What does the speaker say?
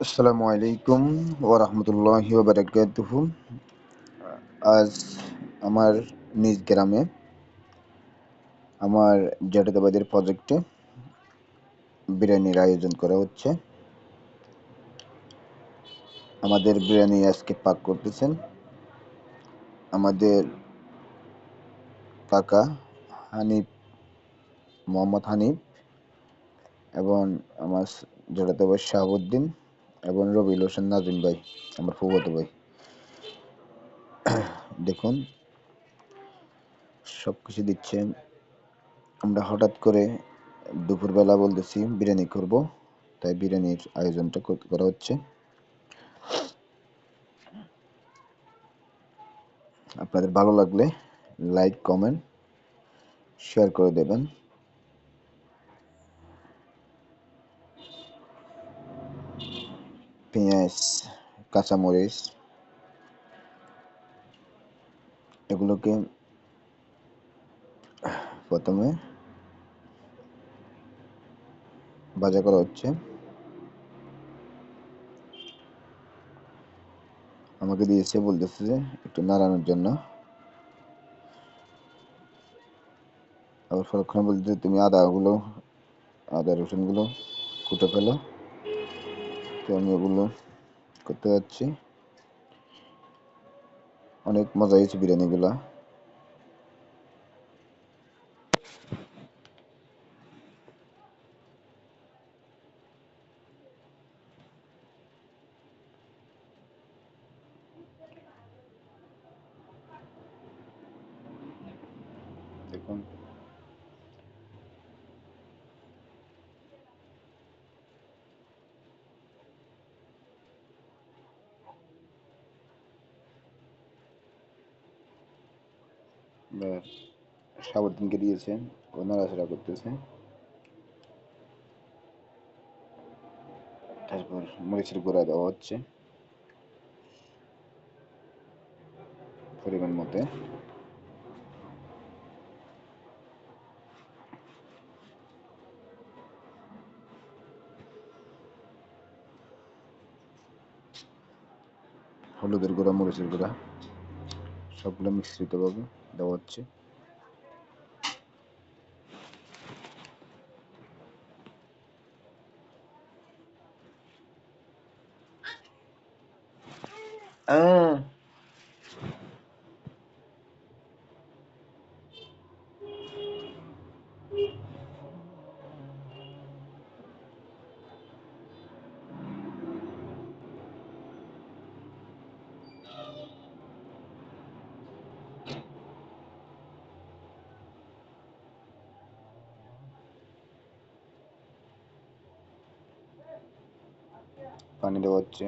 আসসালামু আলাইকুম ওয়া রাহমাতুল্লাহি ওয়া বারাকাতুহু। আজ আমার নিজ গ্রামে আমার জাতীয়তাবাদের প্রজেক্টে বিরিয়ানির আয়োজন করা হচ্ছে। আমাদের বিরিয়ানি আজকে পাক করতেছেন আমাদের কাকা হানিফ, মোহাম্মদ হানিফ, এবং আমার জাতীয়তা ভাই শাহাবুদ্দিন এবং রবিউল হোসেন নাজিম ভাই, আমার ফুফাতো ভাই। দেখুন সবকিছু দিচ্ছে। আমরা হঠাৎ করে দুপুরবেলা বলতেছি বিরিয়ানি করব, তাই বিরিয়ানির আয়োজনটা করা হচ্ছে। আপনাদের ভালো লাগলে লাইক, কমেন্ট, শেয়ার করে দেবেন। পেঁয়াজ, কাঁচামরিচ এগুলোকে প্রথমে ভাজা করা হচ্ছে। আমাকে দিয়েছে, বলতেছে যে একটু নাড়ানোর জন্য। আবার পরক্ষণে বলতেছে তুমি আদা রসুনগুলো কুটে ফেলো। তো আমি ওগুলো করতে যাচ্ছি। অনেক মজা হয়েছে বিরিয়ানিগুলা। দেখুন এবার শাহাবুদ্দিনকে দিয়েছে, ও নাড়াচাড়া করতেছে। তারপর মরিচের গুঁড়া দেওয়া হচ্ছে পরিমাণ মতে। হলুদের গুঁড়া, মরিচের গুঁড়া সবগুলো মিশ্রিতভাবে দেওয়া হচ্ছে। পানি দেওয়া হচ্ছে।